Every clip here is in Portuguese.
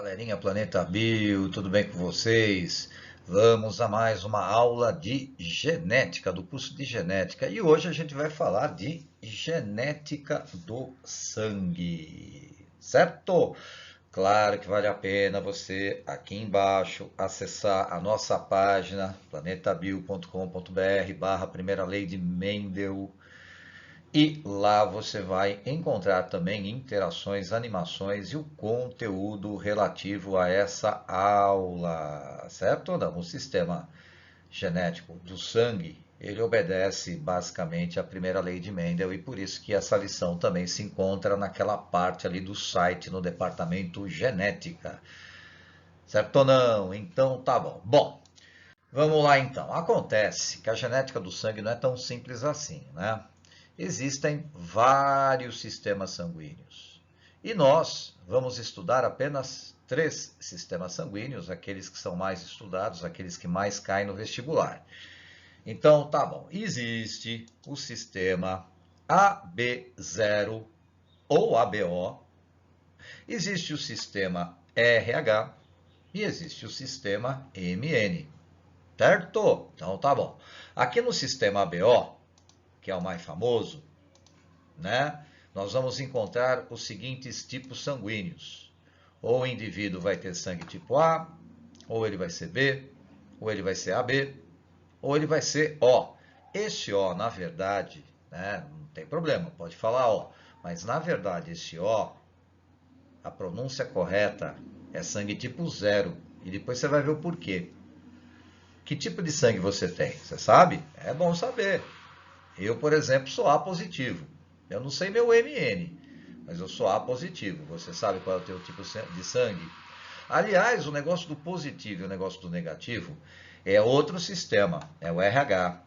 Galerinha Planeta Bio, tudo bem com vocês? Vamos a mais uma aula de genética, do curso de genética. E hoje a gente vai falar de genética do sangue, certo? Claro que vale a pena você, aqui embaixo, acessar a nossa página, planetabio.com.br/, primeira lei de Mendel. E lá você vai encontrar também interações, animações e o conteúdo relativo a essa aula, certo ou não? O sistema genético do sangue, ele obedece basicamente à primeira lei de Mendel e por isso que essa lição também se encontra naquela parte ali do site, no departamento genética, certo ou não? Então tá bom. Bom, vamos lá então. Acontece que a genética do sangue não é tão simples assim, né? Existem vários sistemas sanguíneos. E nós vamos estudar apenas 3 sistemas sanguíneos, aqueles que são mais estudados, aqueles que mais caem no vestibular. Então, tá bom. Existe o sistema AB0 ou ABO, existe o sistema RH e existe o sistema MN. Certo? Então, tá bom. Aqui no sistema ABO, que é o mais famoso, né? Nós vamos encontrar os seguintes tipos sanguíneos. Ou o indivíduo vai ter sangue tipo A, ou ele vai ser B, ou ele vai ser AB, ou ele vai ser O. Esse O, na verdade, né, não tem problema, pode falar O, mas na verdade esse O, a pronúncia correta é sangue tipo 0. E depois você vai ver o porquê. Que tipo de sangue você tem? Você sabe? É bom saber. Eu, por exemplo, sou A positivo. Eu não sei meu MN, mas eu sou A positivo. Você sabe qual é o teu tipo de sangue? Aliás, o negócio do positivo e o negócio do negativo é outro sistema, é o RH.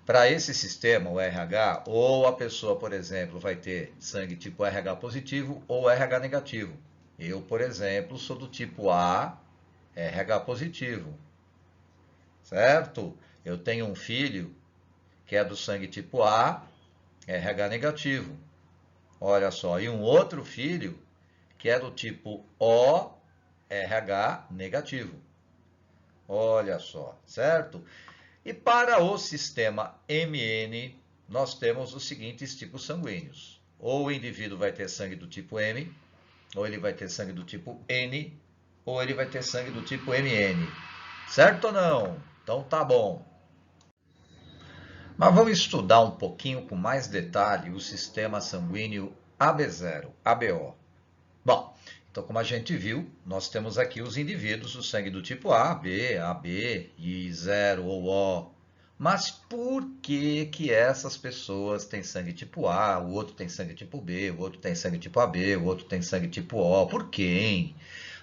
Para esse sistema, o RH, ou a pessoa, por exemplo, vai ter sangue tipo RH positivo ou RH negativo. Eu, por exemplo, sou do tipo A, RH positivo, certo? Eu tenho um filho que é do sangue tipo A, RH negativo. Olha só, e um outro filho que é do tipo O, RH negativo. Olha só, certo? E para o sistema MN, nós temos os seguintes tipos sanguíneos. Ou o indivíduo vai ter sangue do tipo M, ou ele vai ter sangue do tipo N, ou ele vai ter sangue do tipo MN. Certo ou não? Então tá bom. Mas vamos estudar um pouquinho com mais detalhe o sistema sanguíneo AB0, ABO. Bom, então como a gente viu, nós temos aqui os indivíduos do sangue do tipo A, B, AB e 0 ou O. Mas por que que essas pessoas têm sangue tipo A, o outro tem sangue tipo B, o outro tem sangue tipo AB, o outro tem sangue tipo O? Por quê, hein?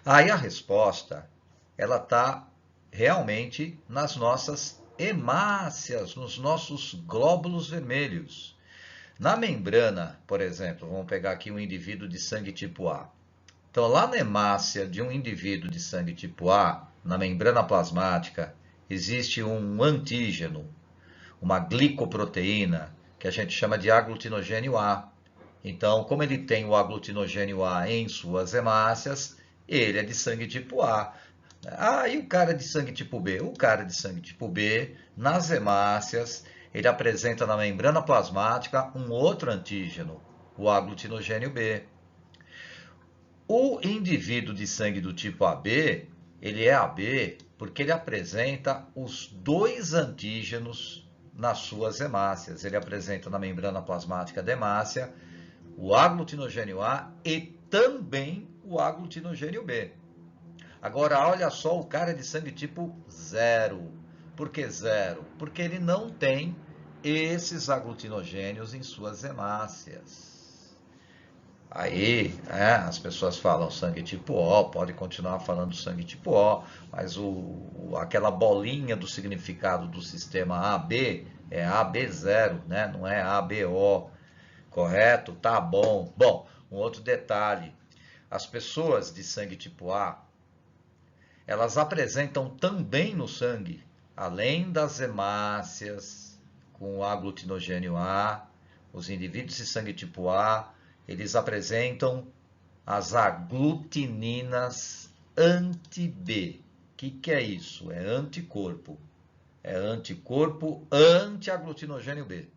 Aí a resposta, ela está realmente nas nossas hemácias, nos nossos glóbulos vermelhos. Na membrana, por exemplo, vamos pegar aqui um indivíduo de sangue tipo A. Então, lá na hemácia de um indivíduo de sangue tipo A, na membrana plasmática, existe um antígeno, uma glicoproteína, que a gente chama de aglutinogênio A. Então, como ele tem o aglutinogênio A em suas hemácias, ele é de sangue tipo A. Ah, e o cara de sangue tipo B? O cara de sangue tipo B, nas hemácias, ele apresenta na membrana plasmática um outro antígeno, o aglutinogênio B. O indivíduo de sangue do tipo AB, ele é AB porque ele apresenta os dois antígenos nas suas hemácias. Ele apresenta na membrana plasmática da hemácia o aglutinogênio A e também o aglutinogênio B. Agora, olha só o cara de sangue tipo 0. Por que 0? Porque ele não tem esses aglutinogênios em suas hemácias. Aí, as pessoas falam sangue tipo O, pode continuar falando sangue tipo O, mas aquela bolinha do significado do sistema AB é AB0, né? Não é ABO, correto? Tá bom. Bom, um outro detalhe, as pessoas de sangue tipo A, elas apresentam também no sangue, além das hemácias com aglutinogênio A, os indivíduos de sangue tipo A, eles apresentam as aglutininas anti-B. O que é isso? É anticorpo. É anticorpo anti-aglutinogênio B.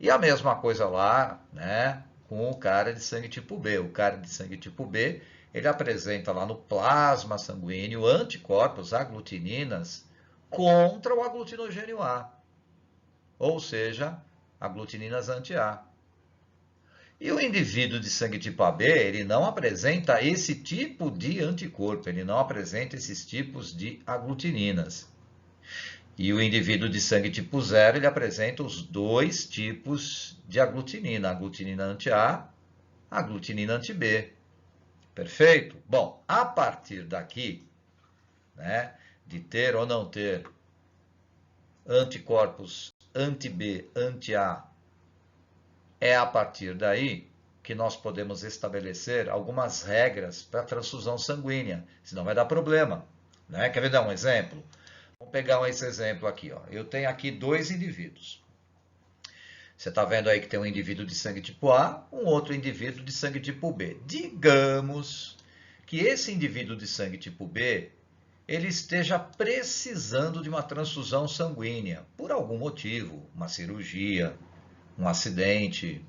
E a mesma coisa lá, né, com o cara de sangue tipo B. O cara de sangue tipo B, ele apresenta lá no plasma sanguíneo anticorpos, aglutininas, contra o aglutinogênio A. Ou seja, aglutininas anti-A. E o indivíduo de sangue tipo AB, ele não apresenta esse tipo de anticorpo, ele não apresenta esses tipos de aglutininas. E o indivíduo de sangue tipo 0, ele apresenta os dois tipos de aglutinina, aglutinina anti-A, aglutinina anti-B. Perfeito? Bom, a partir daqui, né, de ter ou não ter anticorpos anti-B, anti-A, é a partir daí que nós podemos estabelecer algumas regras para a transfusão sanguínea, senão vai dar problema, né? Quer ver dar um exemplo? Vamos pegar esse exemplo aqui, ó. Eu tenho aqui dois indivíduos. Você está vendo aí que tem um indivíduo de sangue tipo A, um outro indivíduo de sangue tipo B. Digamos que esse indivíduo de sangue tipo B, ele esteja precisando de uma transfusão sanguínea, por algum motivo, uma cirurgia, um acidente.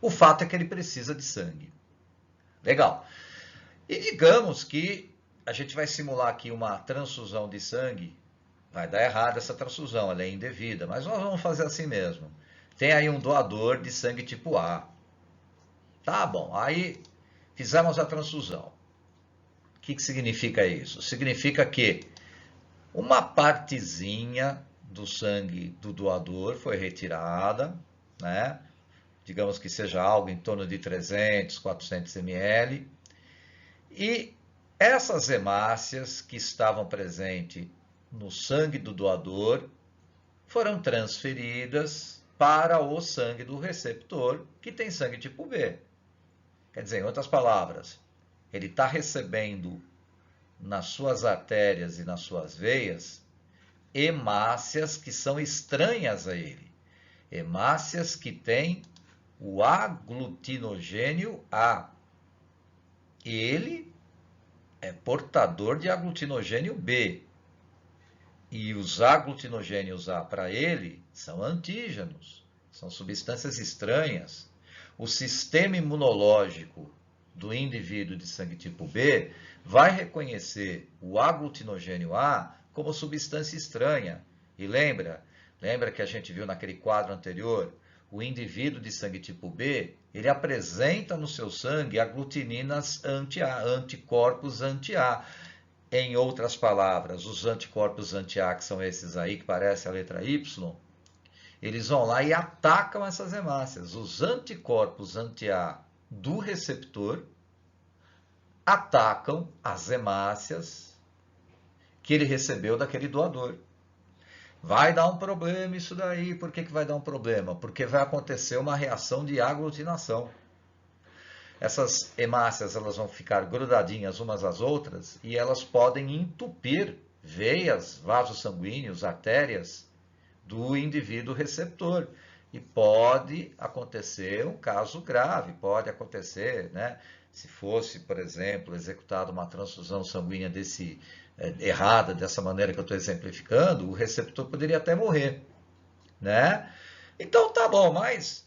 O fato é que ele precisa de sangue. Legal. E digamos que a gente vai simular aqui uma transfusão de sangue. Vai dar errado essa transfusão, ela é indevida, mas nós vamos fazer assim mesmo. Tem aí um doador de sangue tipo A. Tá bom, aí fizemos a transfusão. O que significa isso? Significa que uma partezinha do sangue do doador foi retirada, né? Digamos que seja algo em torno de 300, 400 ml, e essas hemácias que estavam presentes no sangue do doador foram transferidas para o sangue do receptor, que tem sangue tipo B. Quer dizer, em outras palavras, ele está recebendo nas suas artérias e nas suas veias hemácias que são estranhas a ele. Hemácias que têm o aglutinogênio A. Ele é portador de aglutinogênio B. E os aglutinogênios A para ele são antígenos, são substâncias estranhas. O sistema imunológico do indivíduo de sangue tipo B vai reconhecer o aglutinogênio A como substância estranha. E lembra que a gente viu naquele quadro anterior? O indivíduo de sangue tipo B, ele apresenta no seu sangue aglutininas anti-A, anticorpos anti-A. Em outras palavras, os anticorpos anti-A, que são esses aí, que parecem a letra Y, eles vão lá e atacam essas hemácias. Os anticorpos anti-A do receptor atacam as hemácias que ele recebeu daquele doador. Vai dar um problema isso daí. Por que vai dar um problema? Porque vai acontecer uma reação de aglutinação. Essas hemácias elas vão ficar grudadinhas umas às outras e elas podem entupir veias, vasos sanguíneos, artérias do indivíduo receptor. E pode acontecer um caso grave, pode acontecer, né? Se fosse, por exemplo, executada uma transfusão sanguínea errada, dessa maneira que eu estou exemplificando, o receptor poderia até morrer, né? Então tá bom, mas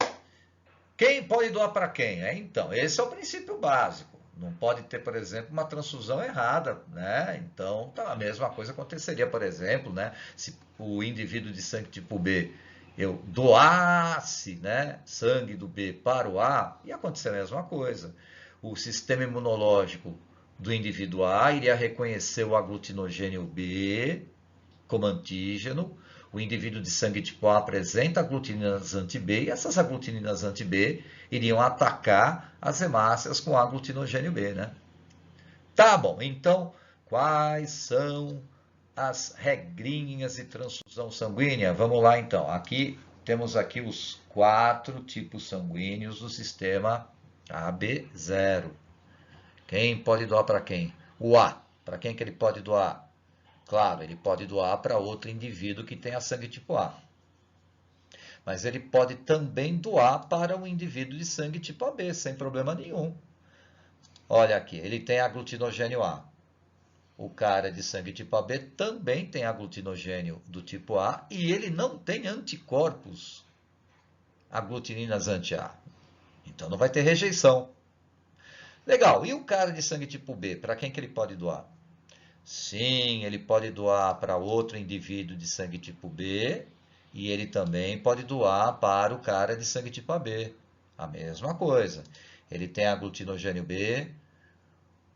quem pode doar para quem? Então, esse é o princípio básico. Não pode ter, por exemplo, uma transfusão errada, né? Então, tá, a mesma coisa aconteceria, por exemplo, né? Se o indivíduo de sangue tipo B, eu doasse, né, sangue do B para o A, ia acontecer a mesma coisa. O sistema imunológico do indivíduo A iria reconhecer o aglutinogênio B como antígeno. O indivíduo de sangue tipo A apresenta aglutininas anti-B e essas aglutininas anti-B iriam atacar as hemácias com aglutinogênio B, né? Tá bom, então quais são as regrinhas de transfusão sanguínea? Vamos lá então. Temos aqui os 4 tipos sanguíneos do sistema AB0. Quem pode doar para quem? O A. Para quem que ele pode doar? Claro, ele pode doar para outro indivíduo que tenha sangue tipo A. Mas ele pode também doar para um indivíduo de sangue tipo AB, sem problema nenhum. Olha aqui, ele tem aglutinogênio A. O cara de sangue tipo AB também tem aglutinogênio do tipo A e ele não tem anticorpos aglutininas anti-A. Então não vai ter rejeição. Legal, e o cara de sangue tipo B, para quem que ele pode doar? Sim, ele pode doar para outro indivíduo de sangue tipo B e ele também pode doar para o cara de sangue tipo AB. A mesma coisa. Ele tem aglutinogênio B,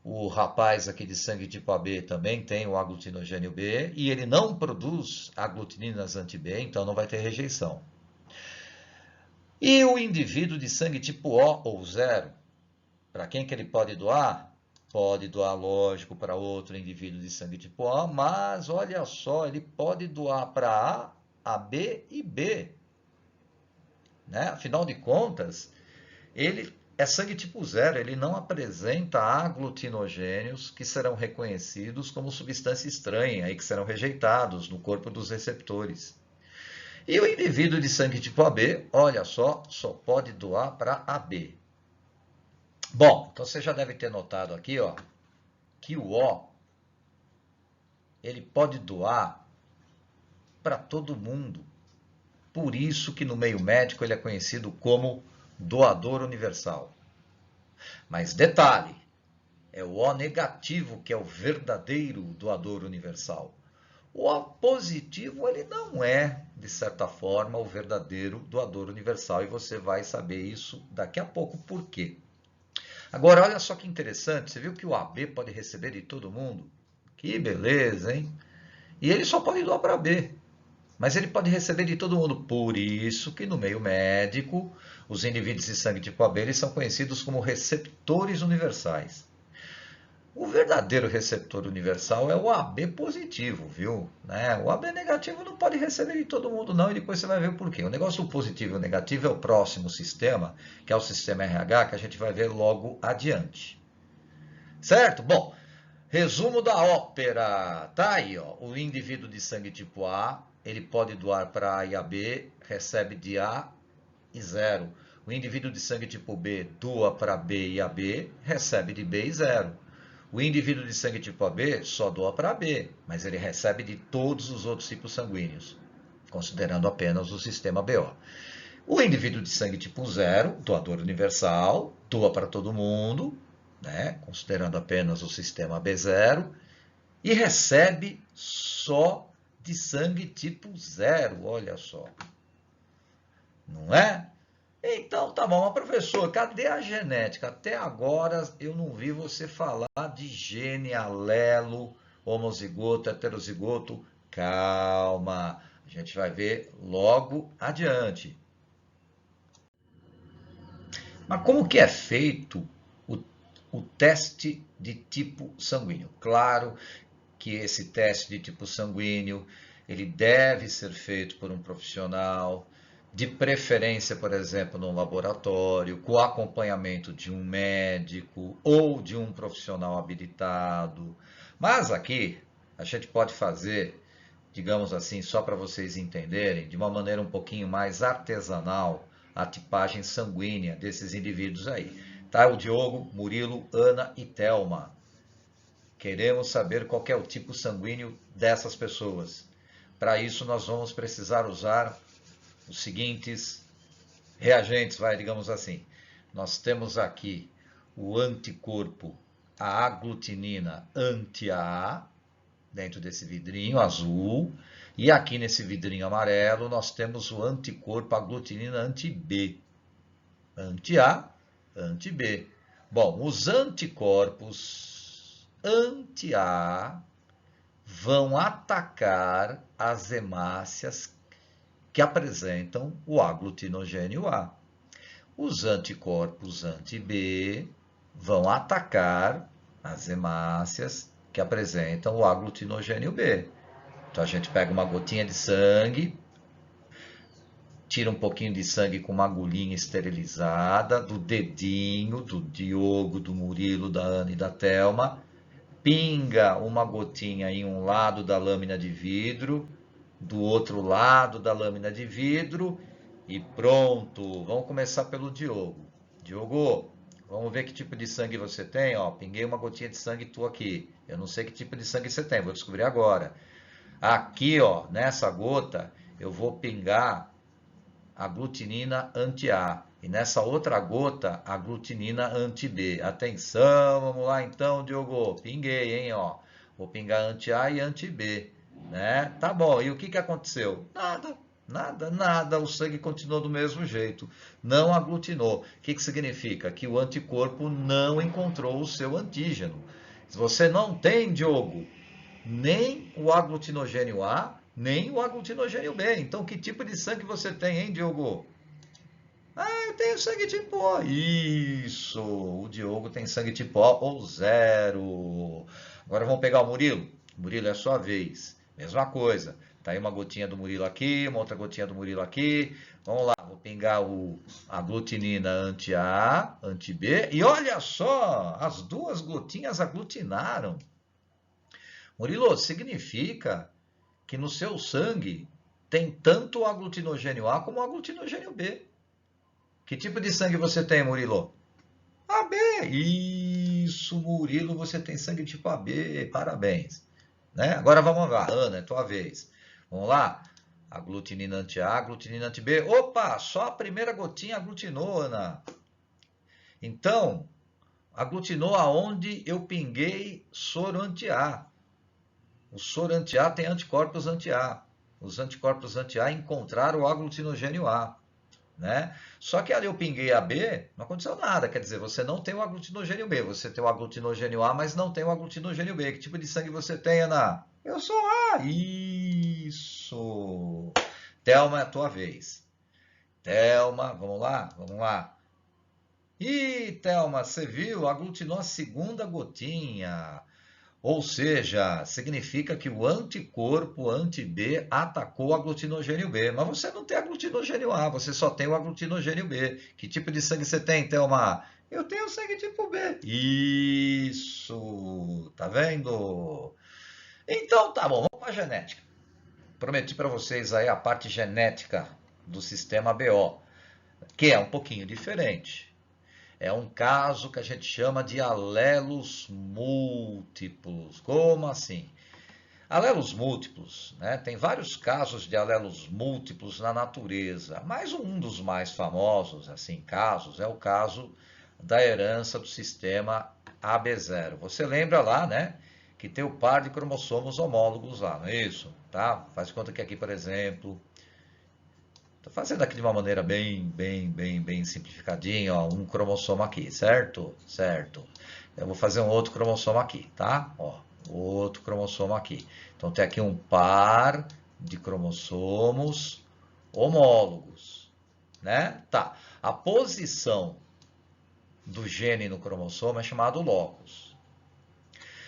o rapaz aqui de sangue tipo AB também tem o aglutinogênio B e ele não produz aglutininas anti-B, então não vai ter rejeição. E o indivíduo de sangue tipo O ou 0, para quem que ele pode doar? Pode doar, lógico, para outro indivíduo de sangue tipo O, mas olha só, ele pode doar para A, AB e B. Né? Afinal de contas, ele é sangue tipo 0, ele não apresenta aglutinogênios que serão reconhecidos como substância estranha e que serão rejeitados no corpo dos receptores. E o indivíduo de sangue tipo AB, olha só pode doar para AB. Bom, então você já deve ter notado aqui, ó, que o O ele pode doar para todo mundo. Por isso que no meio médico ele é conhecido como doador universal. Mas detalhe, é o O negativo que é o verdadeiro doador universal. O O positivo ele não é, de certa forma, o verdadeiro doador universal. E você vai saber isso daqui a pouco por quê. Agora, olha só que interessante, você viu que o AB pode receber de todo mundo? Que beleza, hein? E ele só pode doar para B. Mas ele pode receber de todo mundo. Por isso que no meio médico, os indivíduos de sangue tipo AB eles são conhecidos como receptores universais. O verdadeiro receptor universal é o AB positivo, viu? Né? O AB negativo não pode receber de todo mundo, não, e depois você vai ver o porquê. O negócio do positivo e o negativo é o próximo sistema, que é o sistema RH, que a gente vai ver logo adiante. Certo? Bom, resumo da ópera. Tá aí, ó. O indivíduo de sangue tipo A, ele pode doar para A e AB, recebe de A e 0. O indivíduo de sangue tipo B doa para B e AB, recebe de B e 0. O indivíduo de sangue tipo AB só doa para B, mas ele recebe de todos os outros tipos sanguíneos, considerando apenas o sistema BO. O indivíduo de sangue tipo 0, doador universal, doa para todo mundo, né, considerando apenas o sistema B0, e recebe só de sangue tipo 0, olha só. Não é? Então, tá bom, mas professor, cadê a genética? Até agora eu não vi você falar de gene, alelo, homozigoto, heterozigoto. Calma, a gente vai ver logo adiante. Mas como que é feito o, o teste de tipo sanguíneo? Claro que esse teste de tipo sanguíneo ele deve ser feito por um profissional, de preferência, por exemplo, num laboratório, com acompanhamento de um médico ou de um profissional habilitado. Mas aqui a gente pode fazer, digamos assim, só para vocês entenderem, de uma maneira um pouquinho mais artesanal, a tipagem sanguínea desses indivíduos aí. Tá? O Diogo, Murilo, Ana e Thelma. Queremos saber qual é o tipo sanguíneo dessas pessoas. Para isso, nós vamos precisar usar os seguintes reagentes, digamos assim. Nós temos aqui o anticorpo, a aglutinina anti-A, dentro desse vidrinho azul. E aqui nesse vidrinho amarelo, nós temos o anticorpo aglutinina anti-B. Anti-A, anti-B. Bom, os anticorpos anti-A vão atacar as hemácias que apresentam o aglutinogênio A. Os anticorpos anti-B vão atacar as hemácias que apresentam o aglutinogênio B. Então a gente pega uma gotinha de sangue, tira um pouquinho de sangue com uma agulhinha esterilizada do dedinho do Diogo, do Murilo, da Ana e da Thelma, pinga uma gotinha em um lado da lâmina de vidro, do outro lado da lâmina de vidro e pronto. Vamos começar pelo Diogo. Diogo, Vamos ver que tipo de sangue você tem. Ó, pinguei uma gotinha de sangue tua aqui. Eu não sei que tipo de sangue você tem, vou descobrir agora. Aqui, ó, nessa gota, eu vou pingar a glutinina anti-A. E nessa outra gota, a glutinina anti-B. Atenção, vamos lá então, Diogo. Pinguei, hein, ó. Vou pingar anti-A e anti-B, né? Tá bom, e o que que aconteceu? Nada, nada, nada. O sangue continuou do mesmo jeito. Não aglutinou. O que que significa? Que o anticorpo não encontrou o seu antígeno. Se você não tem, Diogo, nem o aglutinogênio A, nem o aglutinogênio B. Então, que tipo de sangue você tem, hein, Diogo? Ah, eu tenho sangue tipo O. Isso, o Diogo tem sangue tipo O ou zero. Agora vamos pegar o Murilo. Murilo, é a sua vez. Mesma coisa. Tá aí uma gotinha do Murilo aqui, uma outra gotinha do Murilo aqui. Vamos lá, vou pingar a glutinina anti-A, anti-B. E olha só, as duas gotinhas aglutinaram. Murilo, significa que no seu sangue tem tanto o aglutinogênio A como o aglutinogênio B. Que tipo de sangue você tem, Murilo? AB. Isso, Murilo, você tem sangue tipo AB. Parabéns. Né? Agora vamos lá, Ana, é tua vez. Vamos lá? Aglutinina anti-A, aglutinina anti-B. Opa, só a primeira gotinha aglutinou, Ana. Então, aglutinou aonde eu pinguei soro anti-A. O soro anti-A tem anticorpos anti-A. Os anticorpos anti-A encontraram o aglutinogênio A. Né? Só que ali eu pinguei a B, não aconteceu nada. Quer dizer, você não tem o aglutinogênio B, você tem o aglutinogênio A, mas não tem o aglutinogênio B. Que tipo de sangue você tem, Ana? Eu sou A. Isso. Thelma, é a tua vez. Thelma, vamos lá? Vamos lá. Ih, Thelma, você viu? Aglutinou a segunda gotinha. Ou seja, significa que o anticorpo anti-B atacou o aglutinogênio B. Mas você não tem aglutinogênio A, você só tem o aglutinogênio B. Que tipo de sangue você tem, Thelma? Eu tenho sangue tipo B. Isso, tá vendo? Então tá bom, vamos para a genética. Prometi para vocês aí a parte genética do sistema BO, que é um pouquinho diferente. É um caso que a gente chama de alelos múltiplos. Como assim? Alelos múltiplos, né? Tem vários casos de alelos múltiplos na natureza, mas um dos mais famosos, assim, casos, é o caso da herança do sistema AB0. Você lembra lá, né? Que tem o par de cromossomos homólogos lá, não é isso? Tá? Faz de conta que aqui, por exemplo, estou fazendo aqui de uma maneira bem simplificadinha, ó, um cromossomo aqui, certo? Certo. Eu vou fazer um outro cromossomo aqui, tá? Ó, outro cromossomo aqui. Então tem aqui um par de cromossomos homólogos, né? Tá. A posição do gene no cromossomo é chamado locus.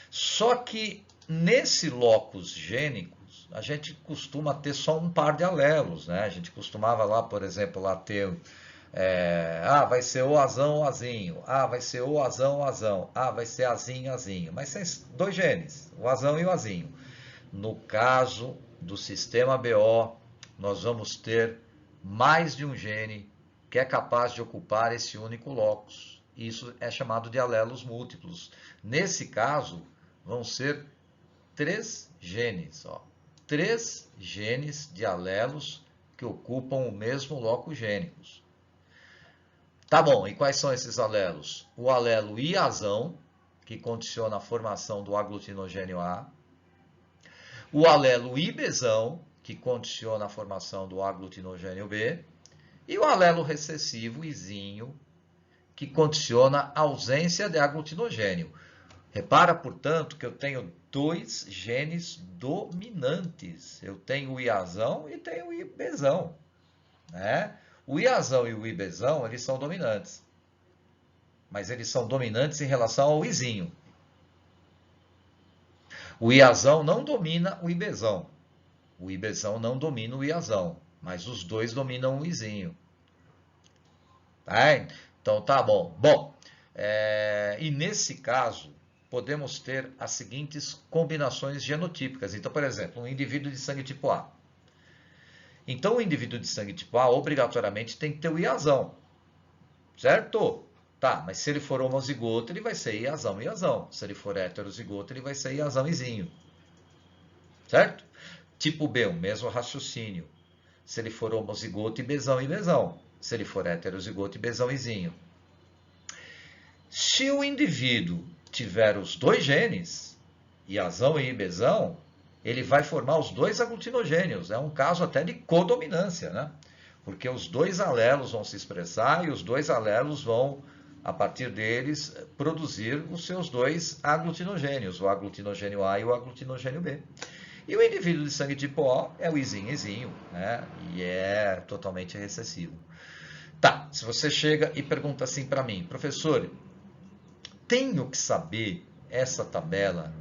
Só que nesse locus gênico a gente costuma ter só um par de alelos, né? A gente costumava lá, por exemplo, lá ter vai ser o azão, o azinho. Vai ser o azão, o azão. Vai ser azinho, azinho. Mas tem dois genes, o azão e o azinho. No caso do sistema BO, nós vamos ter mais de um gene que é capaz de ocupar esse único locus. Isso é chamado de alelos múltiplos. Nesse caso, vão ser 3 genes, ó. 3 genes de alelos que ocupam o mesmo locus gênicos. Tá bom, e quais são esses alelos? O alelo IAzão, que condiciona a formação do aglutinogênio A. O alelo IBzão, que condiciona a formação do aglutinogênio B. E o alelo recessivo Izinho, que condiciona a ausência de aglutinogênio. Repara, portanto, que eu tenho 2 genes dominantes. Eu tenho o IAzão e tenho o IBzão, né? O IAzão e o IBzão, eles são dominantes. Mas eles são dominantes em relação ao Izinho. O IAzão não domina o IBzão. O IBzão não domina o IAzão. Mas os dois dominam o Izinho. Tá? Então, tá bom. Bom, e nesse caso, podemos ter as seguintes combinações genotípicas. Então, por exemplo, um indivíduo de sangue tipo A. Então, o indivíduo de sangue tipo A, obrigatoriamente, tem que ter o IAzão. Certo? Tá, mas se ele for homozigoto, ele vai ser iazão, iazão. Se ele for heterozigoto, ele vai ser iazão, izinho. Certo? Tipo B, o mesmo raciocínio. Se ele for homozigoto, ibezão, ibezão. Se ele for heterozigoto, ibezão, izinho. Se o indivíduo tiver os dois genes, iazão e ibezão, ele vai formar os dois aglutinogênios. É um caso até de codominância, né? Porque os dois alelos vão se expressar e os dois alelos vão, a partir deles, produzir os seus dois aglutinogênios, o aglutinogênio A e o aglutinogênio B. E o indivíduo de sangue tipo O é o izinho, né? E é totalmente recessivo. Tá, se você chega e pergunta assim para mim, professor, tenho que saber essa tabela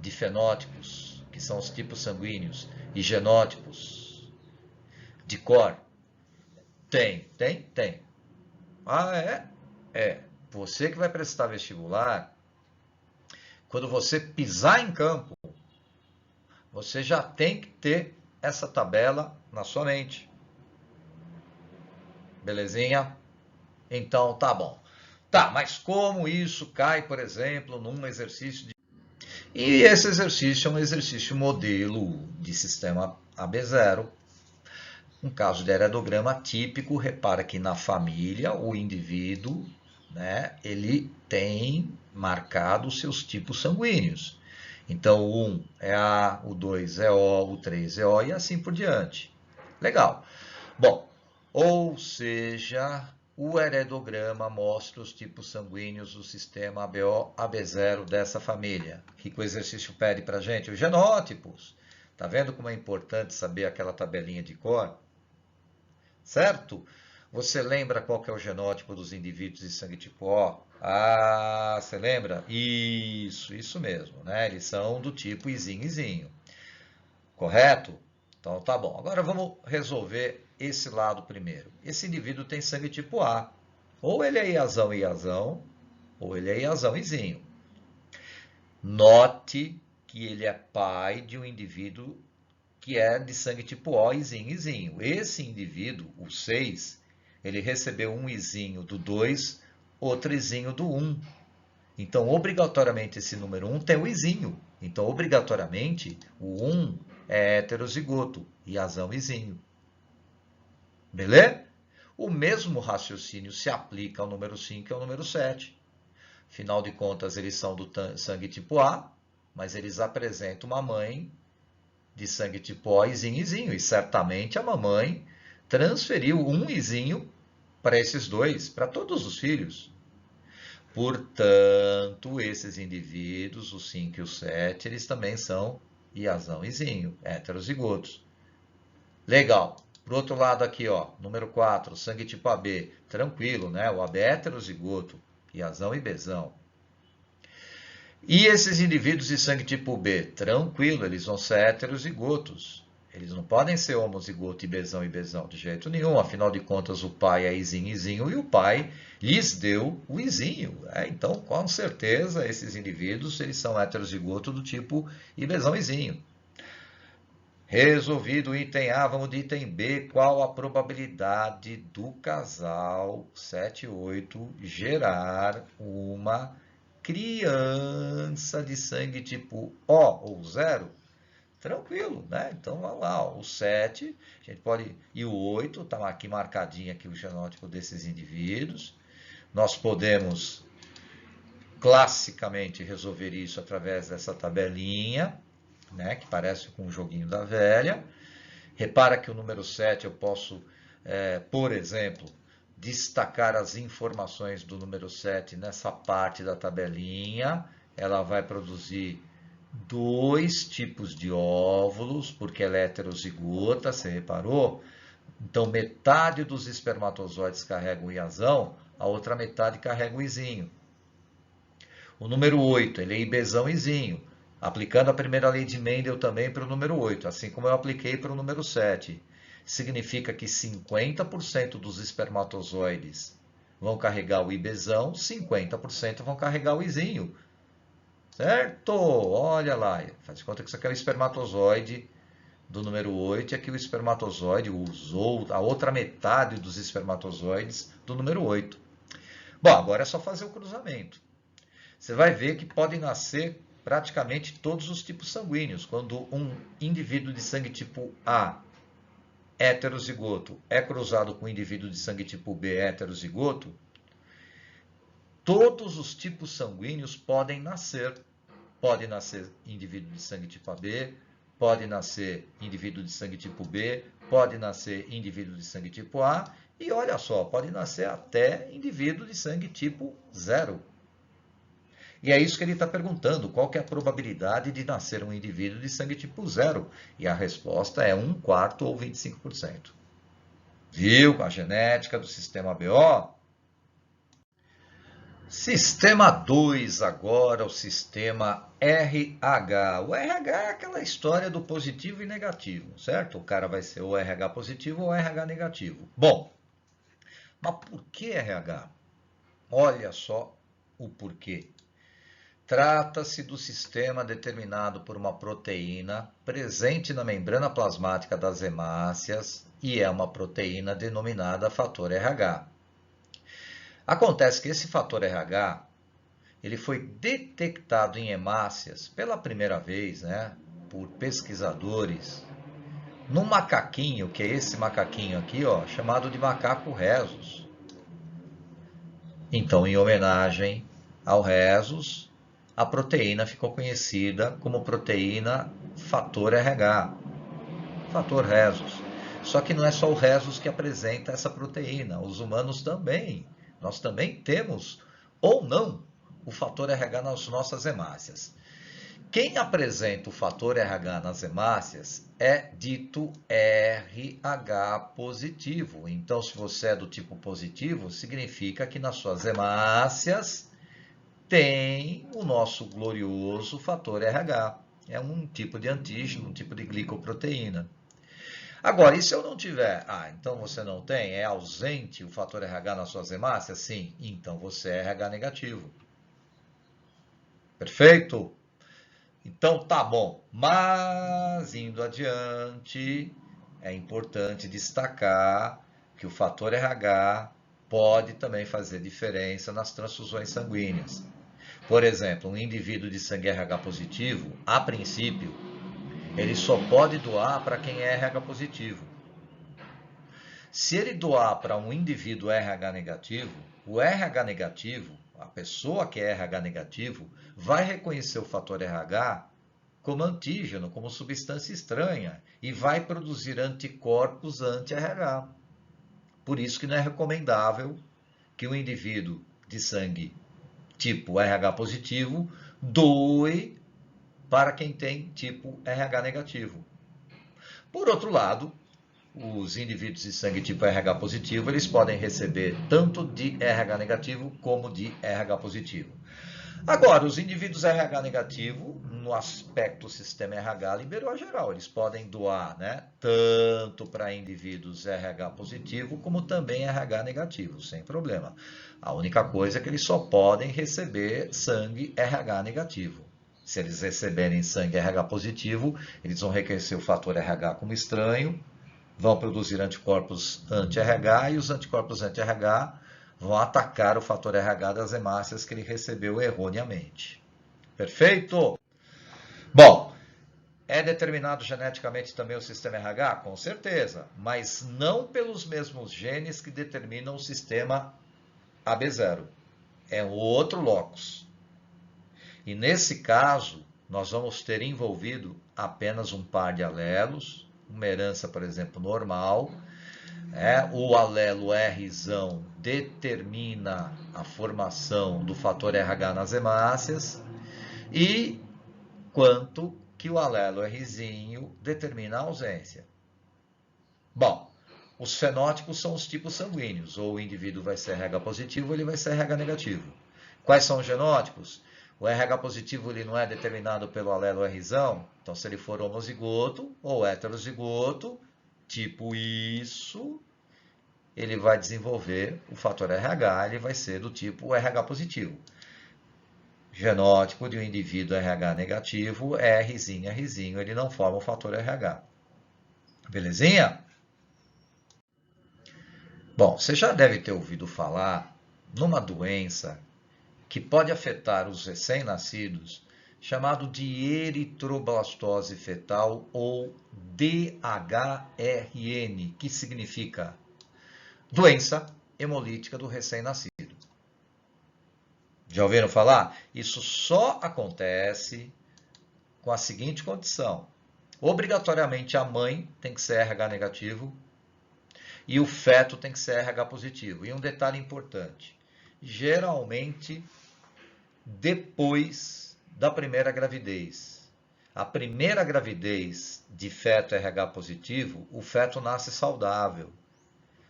de fenótipos, que são os tipos sanguíneos, e genótipos de cor? Tem. Ah, é? É. Você que vai prestar vestibular, quando você pisar em campo, você já tem que ter essa tabela na sua mente. Belezinha? Então, tá bom. Tá, mas como isso cai, por exemplo, num exercício de... E esse exercício é um exercício modelo de sistema AB0. Um caso de heredograma típico, repara que na família, o indivíduo, né, ele tem marcado os seus tipos sanguíneos. Então, o 1 é A, o 2 é O, o 3 é O e assim por diante. Legal. Bom, ou seja, o heredograma mostra os tipos sanguíneos do sistema ABO, AB0 dessa família. O que o exercício pede para a gente? Os genótipos. Tá vendo como é importante saber aquela tabelinha de cor? Certo? Você lembra qual que é o genótipo dos indivíduos de sangue tipo O? Ah, você lembra? Isso mesmo, né? Eles são do tipo izinho. Correto? Então tá bom. Agora vamos resolver esse lado primeiro. Esse indivíduo tem sangue tipo A. Ou ele é iazão, ou ele é iazão, izinho. Note que ele é pai de um indivíduo que é de sangue tipo O, izinho. Esse indivíduo, o 6, ele recebeu um izinho do 2, outro izinho do 1. Então, obrigatoriamente, esse número 1 tem o izinho. Então, obrigatoriamente, o 1 é heterozigoto, iazão, izinho. Beleza? O mesmo raciocínio se aplica ao número 5 e ao número 7. Afinal de contas, eles são do sangue tipo A, mas eles apresentam uma mãe de sangue tipo O, izinho. E certamente a mamãe transferiu um izinho para esses dois, para todos os filhos. Portanto, esses indivíduos, o 5 e o 7, eles também são iazão, izinho, heterozigotos. Legal. Pro outro lado aqui, ó, número 4, sangue tipo AB, tranquilo, né? O AB é heterozigoto, iazão e bezão. E esses indivíduos de sangue tipo B, tranquilo, eles vão ser heterozigotos. Eles não podem ser homozigoto e bezão, de jeito nenhum. Afinal de contas, o pai é izinho e o pai lhes deu o izinho. Então, com certeza, esses indivíduos eles são heterozigotos do tipo ibezão, izinho. Resolvido o item A, vamos de item B. Qual a probabilidade do casal 7 e 8 gerar uma criança de sangue tipo O ou 0? Tranquilo, né? Então, vamos lá. O 7, a gente pode... E o 8, está aqui marcadinho aqui o genótipo desses indivíduos. Nós podemos, classicamente, resolver isso através dessa tabelinha, né, que parece com o joguinho da velha. Repara que o número 7 eu posso, por exemplo, destacar as informações do número 7 nessa parte da tabelinha. Ela vai produzir 2 tipos de óvulos, porque ela é heterozigota, você reparou? Então, metade dos espermatozoides carrega o iazão, a outra metade carrega o izinho. O número 8, ele é ibezão, izinho. Aplicando a primeira lei de Mendel também para o número 8, assim como eu apliquei para o número 7. Significa que 50% dos espermatozoides vão carregar o ibezão, 50% vão carregar o izinho. Certo? Olha lá, faz de conta que isso aqui é o espermatozoide do número 8 e aqui o espermatozoide usou a outra metade dos espermatozoides do número 8. Bom, agora é só fazer o cruzamento. Você vai ver que podem nascer praticamente todos os tipos sanguíneos. Quando um indivíduo de sangue tipo A, heterozigoto, é cruzado com um indivíduo de sangue tipo B, heterozigoto, todos os tipos sanguíneos podem nascer. Pode nascer indivíduo de sangue tipo AB, pode nascer indivíduo de sangue tipo B, pode nascer indivíduo de sangue tipo A, e olha só, pode nascer até indivíduo de sangue tipo 0. E é isso que ele está perguntando, qual que é a probabilidade de nascer um indivíduo de sangue tipo 0? E a resposta é 1/4 ou 25%. Viu? A genética do sistema BO. Sistema 2 agora, o sistema RH. O RH é aquela história do positivo e negativo, certo? O cara vai ser ou RH positivo ou RH negativo. Bom, mas por que RH? Olha só o porquê. Trata-se do sistema determinado por uma proteína presente na membrana plasmática das hemácias e é uma proteína denominada fator RH. Acontece que esse fator RH ele foi detectado em hemácias pela primeira vez, né, por pesquisadores num macaquinho, que é esse macaquinho aqui, ó, chamado de macaco rhesus. Então, em homenagem ao rhesus, a proteína ficou conhecida como proteína fator RH, fator rhesus. Só que não é só o rhesus que apresenta essa proteína, os humanos também. Nós também temos, ou não, o fator RH nas nossas hemácias. Quem apresenta o fator RH nas hemácias é dito RH positivo. Então, se você é do tipo positivo, significa que nas suas hemácias tem o nosso glorioso fator RH. É um tipo de antígeno, um tipo de glicoproteína. Agora, e se eu não tiver? Ah, então você não tem? É ausente o fator RH nas suas hemácias? Sim, então você é RH negativo. Perfeito? Então tá bom. Mas, indo adiante, é importante destacar que o fator RH pode também fazer diferença nas transfusões sanguíneas. Por exemplo, um indivíduo de sangue RH positivo, a princípio, ele só pode doar para quem é RH positivo. Se ele doar para um indivíduo RH negativo, o RH negativo, a pessoa que é RH negativo, vai reconhecer o fator RH como antígeno, como substância estranha, e vai produzir anticorpos anti-RH. Por isso que não é recomendável que o indivíduo de sangue tipo RH positivo doe para quem tem tipo RH negativo. Por outro lado, os indivíduos de sangue tipo RH positivo, eles podem receber tanto de RH negativo como de RH positivo. Agora, os indivíduos RH negativo, no aspecto sistema RH, liberou a geral. Eles podem doar, né, tanto para indivíduos RH positivo, como também RH negativo, sem problema. A única coisa é que eles só podem receber sangue RH negativo. Se eles receberem sangue RH positivo, eles vão reconhecer o fator RH como estranho, vão produzir anticorpos anti-RH e os anticorpos anti-RH vão atacar o fator RH das hemácias que ele recebeu erroneamente. Perfeito? Bom, é determinado geneticamente também o sistema RH? Com certeza, mas não pelos mesmos genes que determinam o sistema AB0. É outro locus. E nesse caso, nós vamos ter envolvido apenas um par de alelos, uma herança, por exemplo, normal. O alelo Rzão determina a formação do fator RH nas hemácias e quanto que o alelo Rzinho determina a ausência. Bom, os fenótipos são os tipos sanguíneos, ou o indivíduo vai ser RH positivo ou ele vai ser RH negativo. Quais são os genótipos? O RH positivo ele não é determinado pelo alelo Rzão, então se ele for homozigoto ou heterozigoto, tipo isso, ele vai desenvolver o fator RH, ele vai ser do tipo RH positivo. Genótipo de um indivíduo RH negativo é Rzinho, Rzinho, ele não forma o fator RH. Belezinha? Bom, você já deve ter ouvido falar numa doença que pode afetar os recém-nascidos, chamado de eritroblastose fetal ou DHRN, que significa doença hemolítica do recém-nascido. Já ouviram falar? Isso só acontece com a seguinte condição: obrigatoriamente a mãe tem que ser RH negativo e o feto tem que ser RH positivo. E um detalhe importante: geralmente depois da primeira gravidez. A primeira gravidez de feto RH positivo, o feto nasce saudável.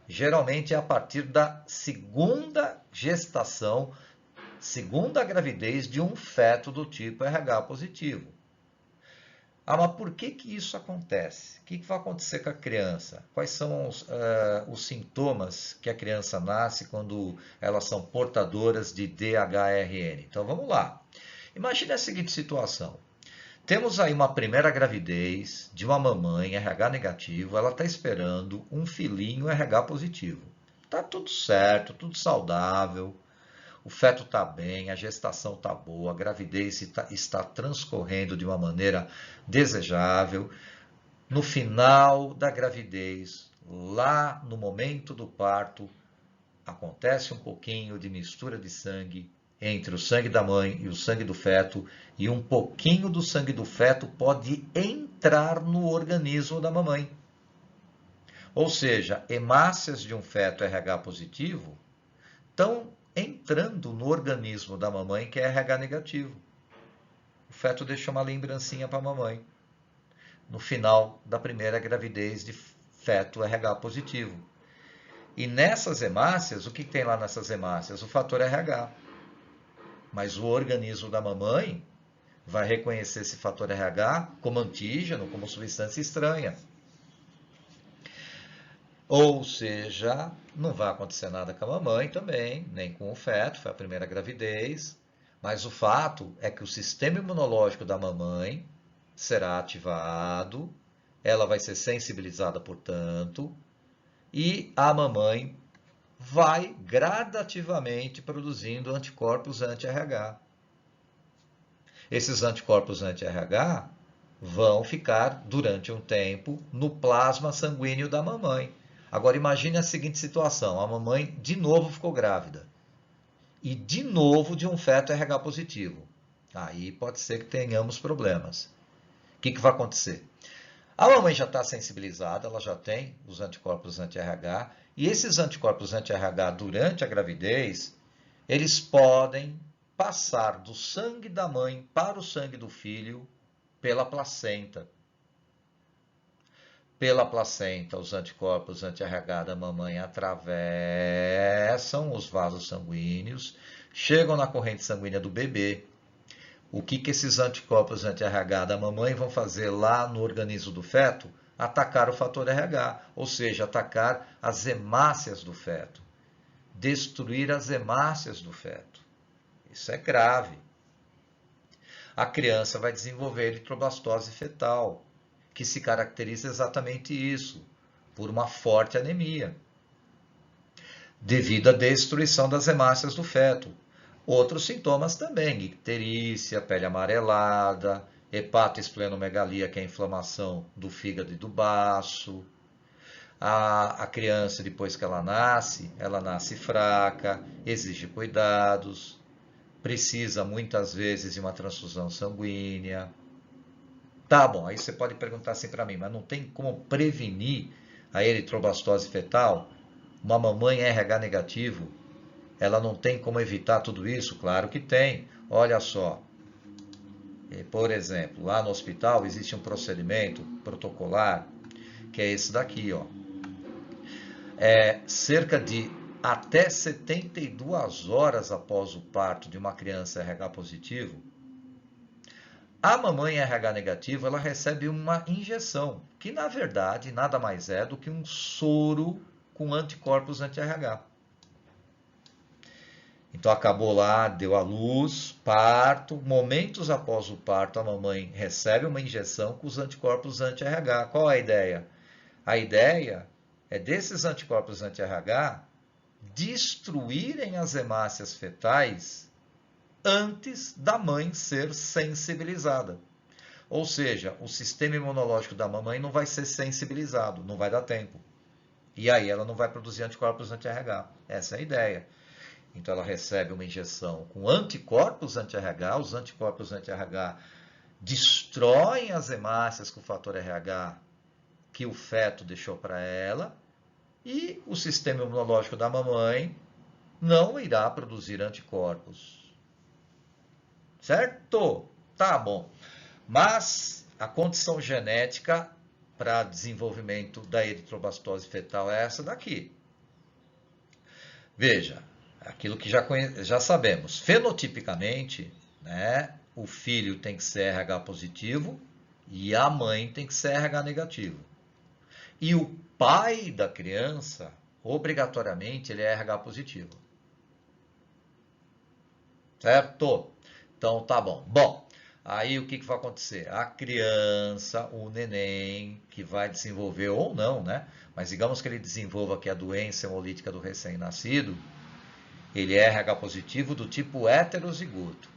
Geralmente é a partir da segunda gestação, segunda gravidez de um feto do tipo RH positivo. Ah, mas por que isso acontece? O que vai acontecer com a criança? Quais são os sintomas que a criança nasce quando elas são portadoras de DHRN? Então vamos lá. Imagine a seguinte situação. Temos aí uma primeira gravidez de uma mamãe RH negativo, ela está esperando um filhinho RH positivo. Está tudo certo, tudo saudável. O feto está bem, a gestação está boa, a gravidez está transcorrendo de uma maneira desejável. No final da gravidez, lá no momento do parto, acontece um pouquinho de mistura de sangue entre o sangue da mãe e o sangue do feto, e um pouquinho do sangue do feto pode entrar no organismo da mamãe. Ou seja, hemácias de um feto RH positivo estão entrando no organismo da mamãe que é RH negativo. O feto deixa uma lembrancinha para a mamãe no final da primeira gravidez de feto RH positivo. E nessas hemácias, o que tem lá nessas hemácias? O fator RH. Mas o organismo da mamãe vai reconhecer esse fator RH como antígeno, como substância estranha. Ou seja, não vai acontecer nada com a mamãe também, nem com o feto, foi a primeira gravidez. Mas o fato é que o sistema imunológico da mamãe será ativado, ela vai ser sensibilizada, portanto, e a mamãe vai gradativamente produzindo anticorpos anti-RH. Esses anticorpos anti-RH vão ficar durante um tempo no plasma sanguíneo da mamãe. Agora imagine a seguinte situação: a mamãe de novo ficou grávida e de novo de um feto RH positivo. Aí pode ser que tenhamos problemas. O que vai acontecer? A mamãe já está sensibilizada, ela já tem os anticorpos anti-RH, e esses anticorpos anti-RH durante a gravidez, eles podem passar do sangue da mãe para o sangue do filho pela placenta. Pela placenta, os anticorpos anti-RH da mamãe atravessam os vasos sanguíneos, chegam na corrente sanguínea do bebê. O que esses anticorpos anti-RH da mamãe vão fazer lá no organismo do feto? Atacar o fator RH, ou seja, atacar as hemácias do feto. Destruir as hemácias do feto. Isso é grave. A criança vai desenvolver eritroblastose fetal, que se caracteriza exatamente isso, por uma forte anemia, devido à destruição das hemácias do feto. Outros sintomas também: icterícia, pele amarelada, hepatoesplenomegalia, que é a inflamação do fígado e do baço. A criança, depois que ela nasce fraca, exige cuidados, precisa muitas vezes de uma transfusão sanguínea. Tá bom, aí você pode perguntar assim para mim, mas não tem como prevenir a eritroblastose fetal? Uma mamãe RH negativo, ela não tem como evitar tudo isso? Claro que tem. Olha só, por exemplo, lá no hospital existe um procedimento protocolar, que é esse daqui, ó. Cerca de até 72 horas após o parto de uma criança RH positivo, a mamãe RH negativa, ela recebe uma injeção, que na verdade nada mais é do que um soro com anticorpos anti-RH. Então acabou lá, deu à luz, parto, momentos após o parto a mamãe recebe uma injeção com os anticorpos anti-RH. Qual é a ideia? A ideia é desses anticorpos anti-RH destruírem as hemácias fetais antes da mãe ser sensibilizada. Ou seja, o sistema imunológico da mamãe não vai ser sensibilizado, não vai dar tempo. E aí ela não vai produzir anticorpos anti-RH. Essa é a ideia. Então ela recebe uma injeção com anticorpos anti-RH, os anticorpos anti-RH destroem as hemácias com o fator RH que o feto deixou para ela, e o sistema imunológico da mamãe não irá produzir anticorpos. Certo? Tá bom. Mas a condição genética para desenvolvimento da eritrobastose fetal é essa daqui. Veja, aquilo que já sabemos. Fenotipicamente, né, o filho tem que ser RH positivo e a mãe tem que ser RH negativo. E o pai da criança, obrigatoriamente, ele é RH positivo. Certo? Então, tá bom. Bom, aí o que vai acontecer? A criança, o neném, que vai desenvolver ou não, né? Mas digamos que ele desenvolva aqui a doença hemolítica do recém-nascido, ele é RH positivo do tipo heterozigoto.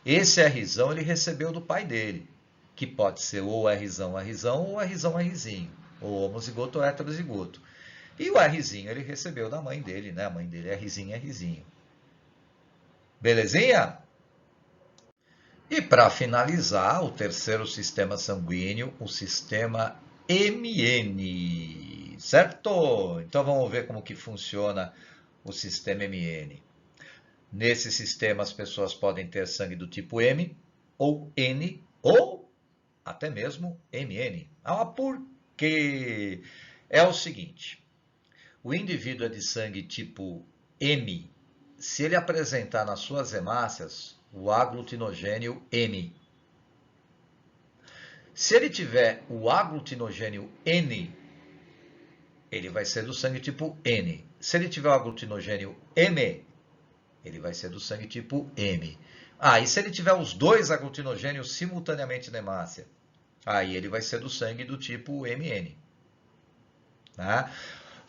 Esse Rzão ele recebeu do pai dele, que pode ser ou Rzão ou Rzão Rzinho, ou homozigoto ou heterozigoto. E o Rzinho ele recebeu da mãe dele, né? A mãe dele é Rzinho. Belezinha? E para finalizar, o terceiro sistema sanguíneo, o sistema MN, certo? Então vamos ver como que funciona o sistema MN. Nesse sistema as pessoas podem ter sangue do tipo M, ou N, ou até mesmo MN. Ah, por quê? É o seguinte, o indivíduo é de sangue tipo M, se ele apresentar nas suas hemácias o aglutinogênio M. Se ele tiver o aglutinogênio N, ele vai ser do sangue tipo N. Se ele tiver o aglutinogênio M, ele vai ser do sangue tipo M. Ah, e se ele tiver os dois aglutinogênios simultaneamente na hemácia? Aí ele vai ser do sangue do tipo MN.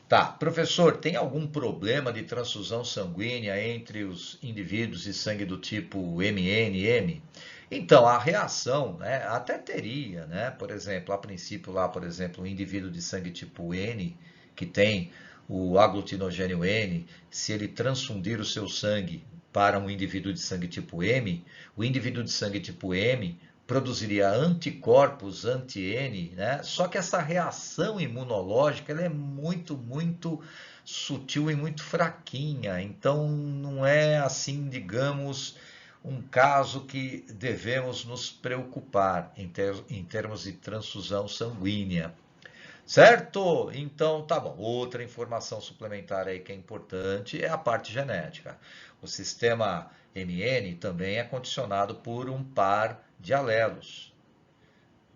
Tá, professor, tem algum problema de transfusão sanguínea entre os indivíduos de sangue do tipo MN-M? Então, a reação, né, até teria, né? Por exemplo, a princípio lá, por exemplo, um indivíduo de sangue tipo N, que tem o aglutinogênio N, se ele transfundir o seu sangue para um indivíduo de sangue tipo M, o indivíduo de sangue tipo M produziria anticorpos anti-N, né? Só que essa reação imunológica ela é muito sutil e muito fraquinha. Então, não é assim, digamos, um caso que devemos nos preocupar em termos de transfusão sanguínea. Certo? Então, tá bom. Outra informação suplementar aí que é importante é a parte genética. O sistema MN também é condicionado por um par de alelos,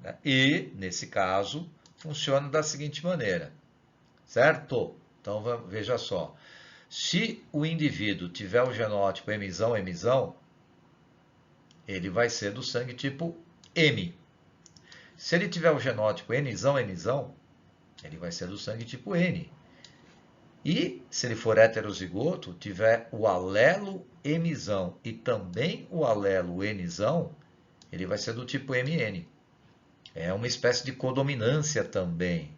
né? E, nesse caso, funciona da seguinte maneira, certo? Então, veja só. Se o indivíduo tiver o genótipo Mzão, ele vai ser do sangue tipo M. Se ele tiver o genótipo Nzão, ele vai ser do sangue tipo N. E, se ele for heterozigoto, tiver o alelo Mzão e também o alelo Nzão, ele vai ser do tipo MN. É uma espécie de codominância também,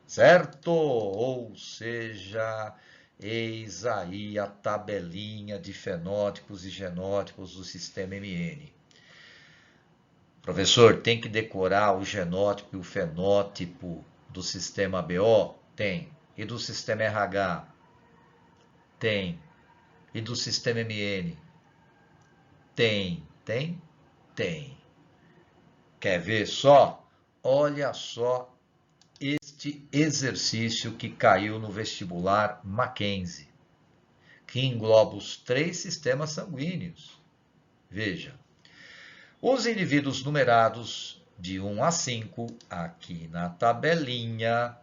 certo? Ou seja, eis aí a tabelinha de fenótipos e genótipos do sistema MN. Professor, tem que decorar o genótipo e o fenótipo do sistema BO? Tem. E do sistema RH? Tem. E do sistema MN? Tem. Tem. Quer ver só? Olha só este exercício que caiu no vestibular Mackenzie, que engloba os 3 sistemas sanguíneos. Veja, os indivíduos numerados de 1 a 5, aqui na tabelinha,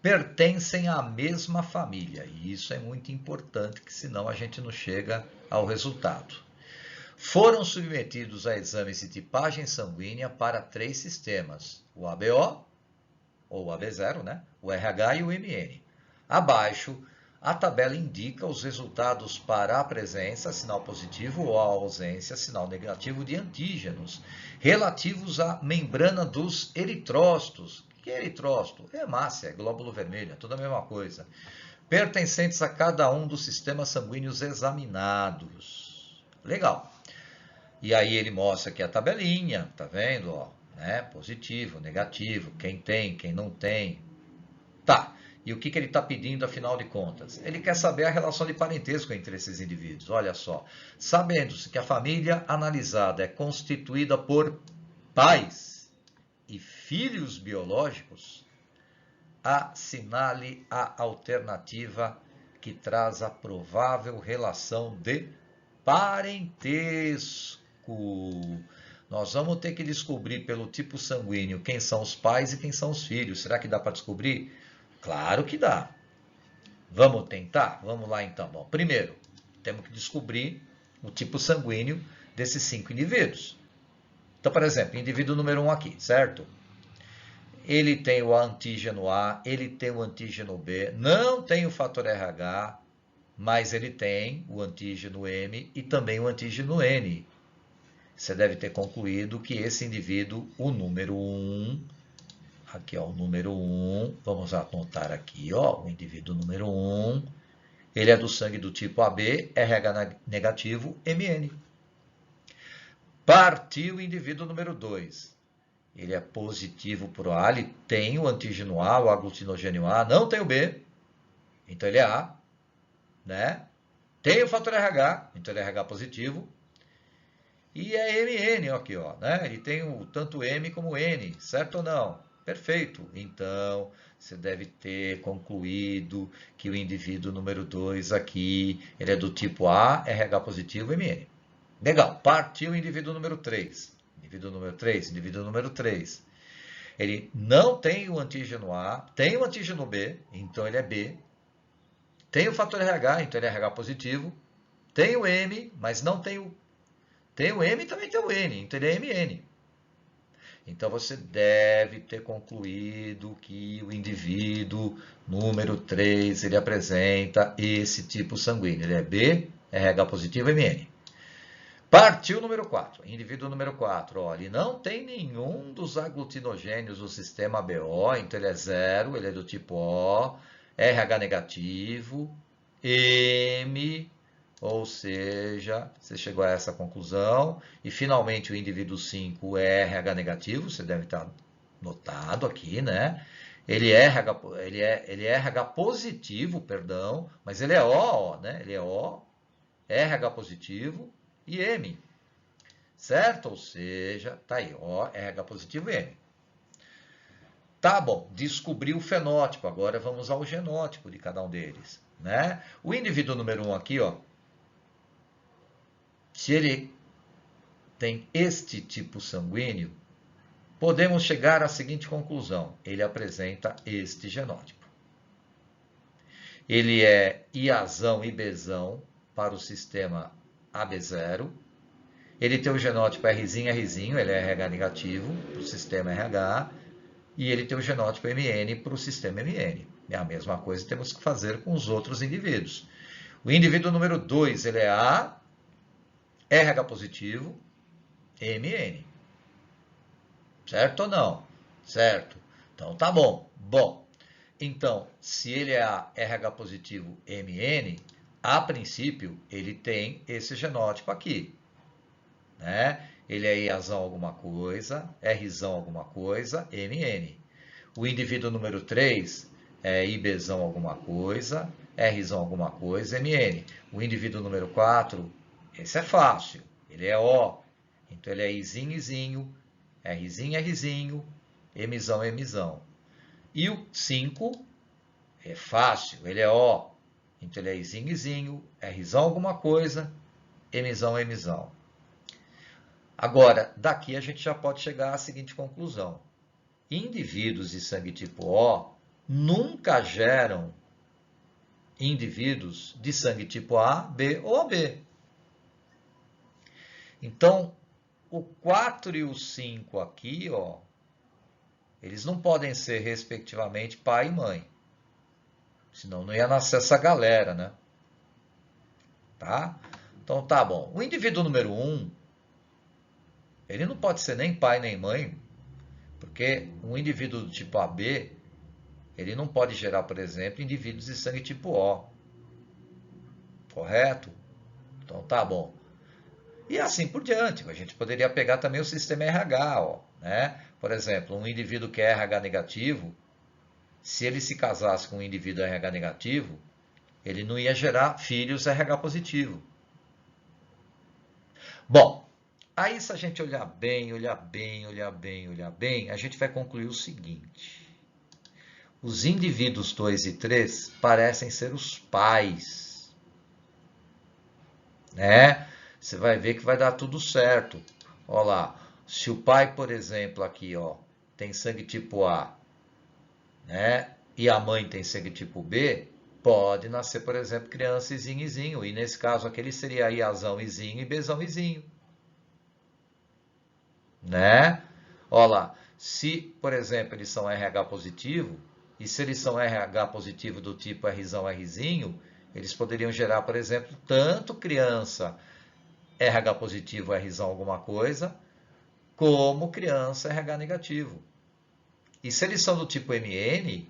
pertencem à mesma família. E isso é muito importante, que senão a gente não chega ao resultado. Foram submetidos a exames de tipagem sanguínea para 3 sistemas, o ABO, ou o AB0, né? O RH e o MN. Abaixo, a tabela indica os resultados para a presença, sinal positivo, ou a ausência, sinal negativo, de antígenos relativos à membrana dos eritrócitos. O que é eritrócito? É hemácia, é glóbulo vermelho, é tudo a mesma coisa. Pertencentes a cada um dos sistemas sanguíneos examinados. Legal. E aí ele mostra aqui a tabelinha, tá vendo? Ó, né? Positivo, negativo, quem tem, quem não tem. Tá. E o que ele está pedindo, afinal de contas? Ele quer saber a relação de parentesco entre esses indivíduos. Olha só. Sabendo-se que a família analisada é constituída por pais e filhos biológicos, assinale a alternativa que traz a provável relação de parentesco. Nós vamos ter que descobrir pelo tipo sanguíneo quem são os pais e quem são os filhos. Será que dá para descobrir? Claro que dá. Vamos tentar? Vamos lá então. Bom, primeiro, temos que descobrir o tipo sanguíneo desses 5 indivíduos. Então, por exemplo, indivíduo número 1 aqui, certo? Ele tem o antígeno A, ele tem o antígeno B, não tem o fator RH, mas ele tem o antígeno M e também o antígeno N. Você deve ter concluído que esse indivíduo, o número 1, aqui ó, o número 1, vamos anotar aqui, ó, o indivíduo número 1, ele é do sangue do tipo AB, RH negativo, MN. Partiu o indivíduo número 2. Ele é positivo para o A, ele tem o antígeno A, o aglutinogênio A, não tem o B, então ele é A, né? Tem o fator RH, então ele é RH positivo. E é MN aqui, ó, né? Ele tem tanto M como N, certo ou não? Perfeito. Então, você deve ter concluído que o indivíduo número 2 aqui, ele é do tipo A, RH positivo, MN. Legal. Partiu o indivíduo número 3. Indivíduo número 3, indivíduo número 3. Ele não tem o antígeno A, tem o antígeno B, então ele é B. Tem o fator RH, então ele é RH positivo. Tem o M, mas não tem o... Tem o M e também tem o N, então ele é MN. Então você deve ter concluído que o indivíduo número 3, ele apresenta esse tipo sanguíneo. Ele é B, RH positivo, MN. Partiu o número 4. Indivíduo número 4, ó, ele não tem nenhum dos aglutinogênios do sistema BO, então ele é 0, ele é do tipo O, RH negativo, M, ou seja, você chegou a essa conclusão. E finalmente o indivíduo 5 é RH negativo, você deve estar notado aqui, né? Ele é RH positivo, perdão, mas ele é O, né? Ele é O, RH positivo e M, certo? Ou seja, tá aí, O, RH positivo e M. Tá bom, descobri o fenótipo, agora vamos ao genótipo de cada um deles, né? O indivíduo número 1 aqui, ó, se ele tem este tipo sanguíneo, podemos chegar à seguinte conclusão: ele apresenta este genótipo. Ele é IAzão e Bzão para o sistema AB0. Ele tem o genótipo Rzinho, ele é RH negativo para o sistema RH. E ele tem o genótipo MN para o sistema MN. É a mesma coisa que temos que fazer com os outros indivíduos. O indivíduo número 2, ele é A, RH positivo, MN. Certo ou não? Certo. Então, tá bom. Bom, então, se ele é A, RH positivo, MN, a princípio, ele tem esse genótipo aqui, né? Ele é IAzão alguma coisa, Rzão alguma coisa, MN. O indivíduo número 3 é IBzão alguma coisa, Rzão alguma coisa, MN. O indivíduo número 4, esse é fácil, ele é O. Então, ele é Izinho, Izinho, Rzinho, Rzinho, Mzão, Mzão. E o 5 é fácil, ele é O. Então, ele é Izinho, Izinho, Rzão alguma coisa, Mzão, Mzão. Agora, daqui a gente já pode chegar à seguinte conclusão. Indivíduos de sangue tipo O nunca geram indivíduos de sangue tipo A, B ou AB. Então, o 4 e o 5 aqui, ó, eles não podem ser, respectivamente, pai e mãe. Senão não ia nascer essa galera, né? Tá? Então tá bom. O indivíduo número 1, ele não pode ser nem pai nem mãe, porque um indivíduo do tipo AB, ele não pode gerar, por exemplo, indivíduos de sangue tipo O. Correto? Então tá bom. E assim por diante. A gente poderia pegar também o sistema RH, ó, né? Por exemplo, um indivíduo que é RH negativo, se ele se casasse com um indivíduo RH negativo, ele não ia gerar filhos RH positivo. Bom, aí se a gente olhar bem, a gente vai concluir o seguinte. Os indivíduos 2 e 3 parecem ser os pais, né? Você vai ver que vai dar tudo certo. Olha lá, se o pai, por exemplo, aqui, ó, tem sangue tipo A, né? E a mãe tem sangue tipo B, pode nascer, por exemplo, criança izinho, izinho. E nesse caso aqui, seria Iazão, izinho e Bzão, izinho. Né? Olha lá, se, por exemplo, eles são RH positivo, e se eles são RH positivo do tipo Rzão, Rzinho, eles poderiam gerar, por exemplo, tanto criança RH positivo, Rzão alguma coisa, como criança RH negativo. E se eles são do tipo MN,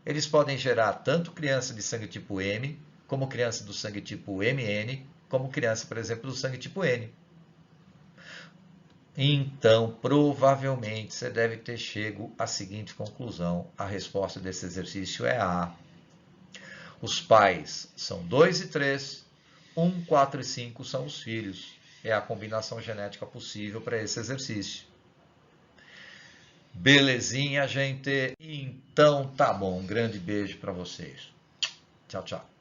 eles podem gerar tanto criança de sangue tipo M, como criança do sangue tipo MN, como criança, por exemplo, do sangue tipo N. Então, provavelmente, você deve ter chego à seguinte conclusão. A resposta desse exercício é A. Os pais são 2 e 3, 1, 4 e 5 são os filhos. É a combinação genética possível para esse exercício. Belezinha, gente? Então tá bom. Um grande beijo para vocês. Tchau, tchau.